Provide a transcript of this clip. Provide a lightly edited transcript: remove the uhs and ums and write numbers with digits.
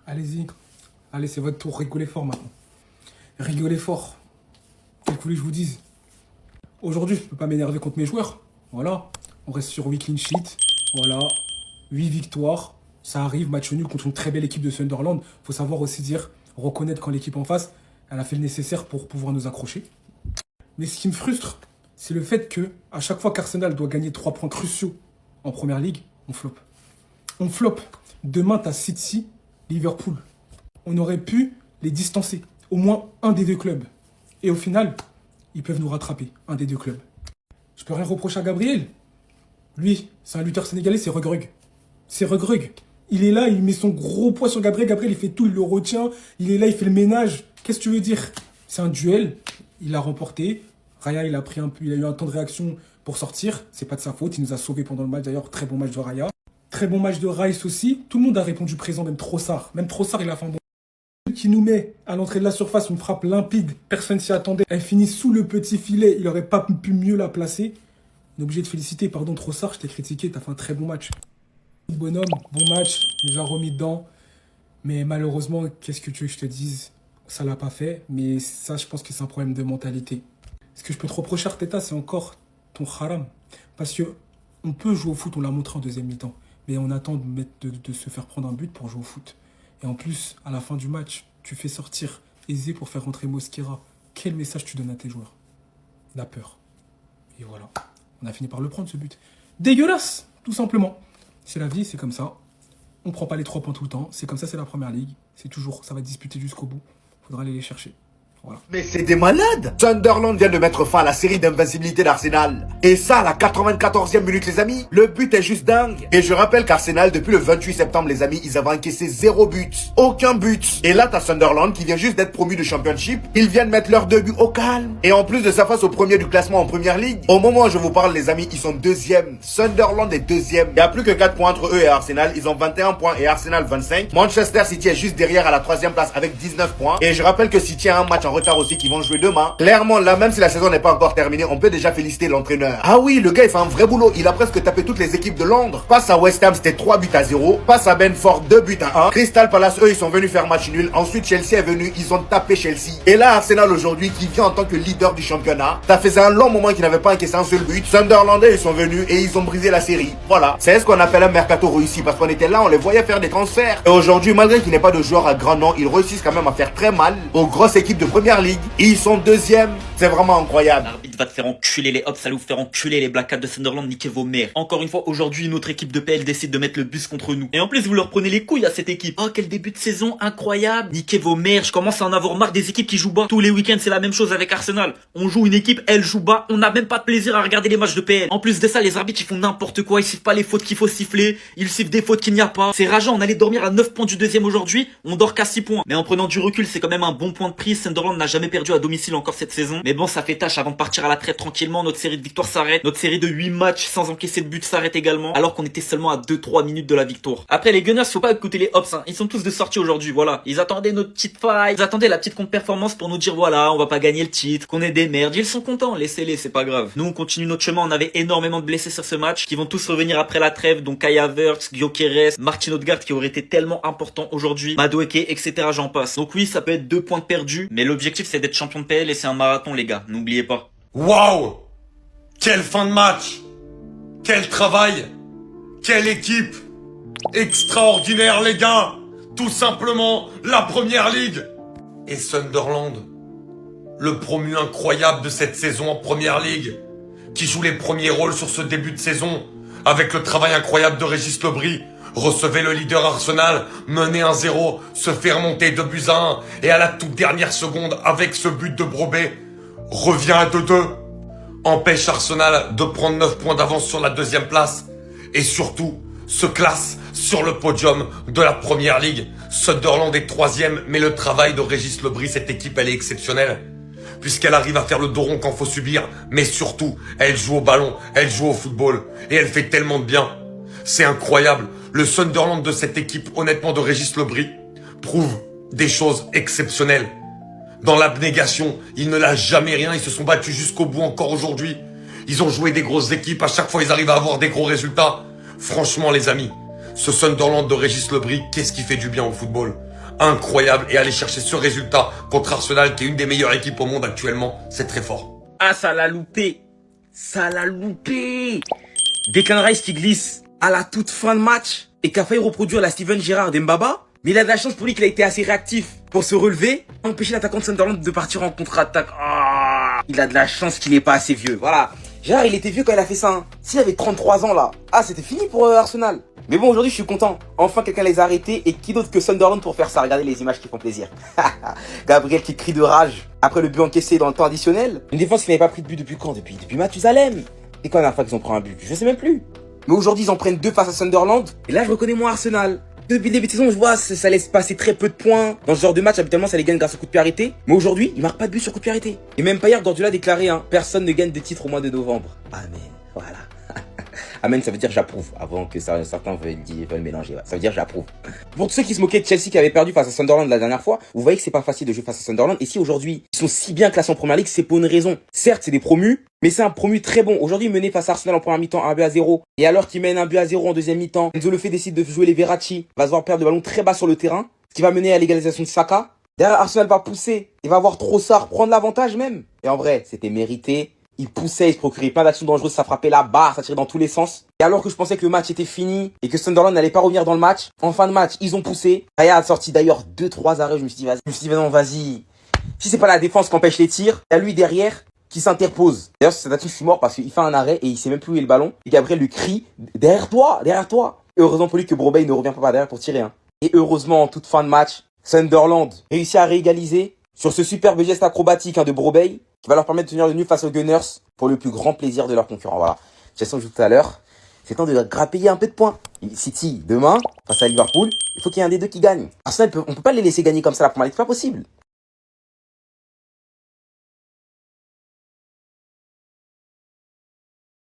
Allez-y. Allez, c'est votre tour. Rigolez fort maintenant. Rigolez fort. Qu'est-ce que vous voulez que je vous dise? Aujourd'hui, je peux pas m'énerver contre mes joueurs. Voilà. On reste sur 8 clean sheets. Voilà. 8 victoires. Ça arrive, match nul contre une très belle équipe de Sunderland. Faut savoir aussi dire, reconnaître quand l'équipe en face, elle a fait le nécessaire pour pouvoir nous accrocher. Mais ce qui me frustre, c'est le fait que à chaque fois qu'Arsenal doit gagner 3 points cruciaux en première ligue, on floppe. On floppe. Demain, t'as City, Liverpool. On aurait pu les distancer. Au moins un des deux clubs. Et au final, ils peuvent nous rattraper, un des deux clubs. Je peux rien reprocher à Gabriel. Lui, c'est un lutteur sénégalais, c'est Regrug. C'est Regrug. Il est là, il met son gros poids sur Gabriel. Gabriel, il fait tout, il le retient. Il est là, il fait le ménage. Qu'est-ce que tu veux dire? C'est un duel. Il l'a remporté. Raya, il a eu un temps de réaction pour sortir. C'est pas de sa faute. Il nous a sauvés pendant le match. D'ailleurs, très bon match de Raya. Très bon match de Rice aussi. Tout le monde a répondu présent, même Trossard. Même Trossard, il a fait un bon. Qui nous met à l'entrée de la surface une frappe limpide. Personne s'y attendait. Elle finit sous le petit filet. Il aurait pas pu mieux la placer. On est obligé de féliciter. Pardon, Trossard, je t'ai critiqué. T'as fait un très bon match. Bonhomme, bon match. Il nous a remis dedans. Mais malheureusement, qu'est-ce que tu veux que je te dise? Ça l'a pas fait. Mais ça, je pense que c'est un problème de mentalité. Ce que je peux te reprocher, Arteta, c'est encore ton haram. Parce que on peut jouer au foot, on l'a montré en deuxième mi-temps. Mais on attend de se faire prendre un but pour jouer au foot. Et en plus, à la fin du match, tu fais sortir Eze pour faire rentrer Mosquera. Quel message tu donnes à tes joueurs? La peur. Et voilà. On a fini par le prendre, ce but. Dégueulasse, tout simplement. C'est la vie, c'est comme ça. On prend pas les 3 points tout le temps. C'est comme ça, c'est la première ligue. C'est toujours, ça va être disputé jusqu'au bout. Faudra aller les chercher. Voilà. Mais c'est des malades! Sunderland vient de mettre fin à la série d'invincibilité d'Arsenal. Et ça à la 94e minute, les amis. Le but est juste dingue. Et je rappelle qu'Arsenal, depuis le 28 septembre, les amis, ils avaient encaissé 0 but. Aucun but. Et là, t'as Sunderland qui vient juste d'être promu de Championship. Ils viennent mettre leurs 2 buts au calme. Et en plus de ça, face au premier du classement en première ligue, au moment où je vous parle, les amis, ils sont deuxième. Sunderland est deuxième. Il n'y a plus que 4 points entre eux et Arsenal. Ils ont 21 points et Arsenal 25. Manchester City est juste derrière à la 3e place avec 19 points. Et je rappelle que City a un match en retard aussi qui vont jouer demain. Clairement, là, même si la saison n'est pas encore terminée, on peut déjà féliciter l'entraîneur. Ah oui, le gars, il fait un vrai boulot. Il a presque tapé toutes les équipes de Londres. Face à West Ham, c'était 3 buts à 0. Face à Brentford, 2 buts à 1. Crystal Palace, eux, ils sont venus faire match nul. Ensuite, Chelsea est venu. Ils ont tapé Chelsea. Et là, Arsenal aujourd'hui, qui vient en tant que leader du championnat. Ça faisait un long moment qu'ils n'avaient pas encaissé un seul but. Sunderlandais, ils sont venus et ils ont brisé la série. Voilà. C'est ce qu'on appelle un mercato réussi. Parce qu'on était là, on les voyait faire des transferts. Et aujourd'hui, malgré qu'il n'y ait pas de joueurs à grand nom, ils réussissent quand même à faire très mal aux grosses équipes de première ligue. Et ils sont deuxième. C'est vraiment incroyable. L'arbitre va te faire enculer les Hops, ça va vous faire enculer les Black Cats de Sunderland, niquez vos mères. Encore une fois, aujourd'hui, une autre équipe de PL décide de mettre le bus contre nous. Et en plus, vous leur prenez les couilles à cette équipe. Oh, quel début de saison incroyable. Niquez vos mères, je commence à en avoir marre des équipes qui jouent bas. Tous les week-ends, c'est la même chose avec Arsenal. On joue une équipe, elle joue bas, on n'a même pas de plaisir à regarder les matchs de PL. En plus de ça, les arbitres, ils font n'importe quoi, ils sifflent pas les fautes qu'il faut siffler, ils sifflent des fautes qu'il n'y a pas. C'est rageant, on allait dormir à 9 points du deuxième aujourd'hui, on dort qu'à 6 points. Mais en prenant du recul, c'est quand même un bon point de prise. Sunderland n'a jamais perdu à domicile encore cette saison. Mais bon, ça fait tâche avant de partir à la traite tranquillement. Notre série de victoires s'arrête. Notre série de 8 matchs sans encaisser de but s'arrête également. Alors qu'on était seulement à 2-3 minutes de la victoire. Après, les Gunners, faut pas écouter les Hops, hein. Ils sont tous de sortie aujourd'hui, voilà. Ils attendaient notre petite faille. Ils attendaient la petite contre-performance pour nous dire, voilà, on va pas gagner le titre, qu'on est des merdes. Ils sont contents, laissez-les, c'est pas grave. Nous, on continue notre chemin. On avait énormément de blessés sur ce match qui vont tous revenir après la trêve. Donc, Kai Havertz, Gyökeres, Martin Odegaard qui aurait été tellement important aujourd'hui. Madueke, etc. J'en passe. Donc oui, ça peut être 2 points de perdus. Mais l'objectif, c'est d'être champion de PL et c'est un marathon, les gars. N'oubliez pas. Waouh! Quelle fin de match! Quel travail! Quelle équipe! Extraordinaire, les gars! Tout simplement, la première ligue! Et Sunderland, le promu incroyable de cette saison en première ligue, qui joue les premiers rôles sur ce début de saison, avec le travail incroyable de Régis Lebris, recevait le leader Arsenal, mené 1-0, se fait remonter 2 buts à 1, et à la toute dernière seconde, avec ce but de Brobé, revient à 2-2, empêche Arsenal de prendre 9 points d'avance sur la 2e place et surtout se classe sur le podium de la première ligue. Sunderland est 3e, mais le travail de Régis Lebris, cette équipe, elle est exceptionnelle puisqu'elle arrive à faire le dos rond quand faut subir, mais surtout, elle joue au ballon, elle joue au football et elle fait tellement de bien. C'est incroyable. Le Sunderland de cette équipe, honnêtement, de Régis Lebris, prouve des choses exceptionnelles. Dans l'abnégation, ils ne lâchent jamais rien, ils se sont battus jusqu'au bout encore aujourd'hui. Ils ont joué des grosses équipes, à chaque fois ils arrivent à avoir des gros résultats. Franchement les amis, ce Sunderland de Régis Lebris, qu'est-ce qui fait du bien au football? incroyable et aller chercher ce résultat contre Arsenal qui est une des meilleures équipes au monde actuellement, c'est très fort. Ah, ça l'a loupé. Ça l'a loupé. Declan Rice qui glisse à la toute fin de match et qui a failli reproduire la Steven Gerrard d'Mbaba. Mais il a de la chance pour lui qu'il a été assez réactif pour se relever, empêcher l'attaquant de Sunderland de partir en contre-attaque. Ah, il a de la chance qu'il n'est pas assez vieux. Voilà. Gérard, il était vieux quand il a fait ça. Hein. S'il avait 33 ans là, ah, c'était fini pour Arsenal. Mais bon, aujourd'hui, je suis content. Enfin, quelqu'un les a arrêtés. Et qui d'autre que Sunderland pour faire ça? Regardez les images qui font plaisir. Gabriel qui crie de rage après le but encaissé dans le temps additionnel. Une défense qui n'avait pas pris de but depuis quand? Depuis Mathusalem. Et quand la dernière fois qu'ils ont pris un but? Je sais même plus. Mais aujourd'hui, ils en prennent 2 face à Sunderland. Et là, je reconnais moi Arsenal. Depuis le début de saison, je vois, ça laisse passer très peu de points. Dans ce genre de match, habituellement, ça les gagne grâce au coup de pied arrêté. Mais aujourd'hui, ils marquent pas de but sur coup de pied arrêté. Et même pas hier, Guardiola a déclaré, hein, personne ne gagne de titre au mois de novembre. Amen. Voilà. Amen, ça veut dire j'approuve. Avant que certains veulent mélanger. Ouais. Ça veut dire j'approuve. Pour tous ceux qui se moquaient de Chelsea qui avait perdu face à Sunderland la dernière fois, vous voyez que c'est pas facile de jouer face à Sunderland. Et si aujourd'hui, ils sont si bien classés en première ligue, c'est pour une raison. Certes, c'est des promus, mais c'est un promu très bon. Aujourd'hui, mené face à Arsenal en première mi-temps, 1-0. Et alors qu'il mène 1-0 en deuxième mi-temps, Enzo Lefebvre décide de jouer les Verratti, va se voir perdre le ballon très bas sur le terrain, ce qui va mener à l'égalisation de Saka. Derrière, Arsenal va pousser, il va voir Trossard prendre l'avantage même. Et en vrai, c'était mérité. Il poussait, il se procurait plein d'actions dangereuses, ça frappait la barre, ça tirait dans tous les sens. Et alors que je pensais que le match était fini et que Sunderland n'allait pas revenir dans le match, en fin de match, ils ont poussé. Raya a sorti d'ailleurs 2-3 arrêts, je me suis dit, non, vas-y. Si c'est pas la défense qui empêche les tirs, il y a lui derrière qui s'interpose. D'ailleurs, sur cette action, je suis mort parce qu'il fait un arrêt et il sait même plus où est le ballon. Et Gabriel lui crie, derrière toi. Et heureusement pour lui que Brobbey ne revient pas par derrière pour tirer. Hein. Et heureusement, en toute fin de match, Sunderland réussit à réégaliser sur ce superbe geste acrobatique de Brobbey qui va leur permettre de tenir le nul face aux Gunners pour le plus grand plaisir de leurs concurrents. Voilà. J'ai l'impression que je joue tout à l'heure. C'est temps de grappiller un peu de points. City, demain, face à Liverpool, il faut qu'il y ait un des deux qui gagne. Arsenal, on peut pas les laisser gagner comme ça la première ligue, c'est pas possible.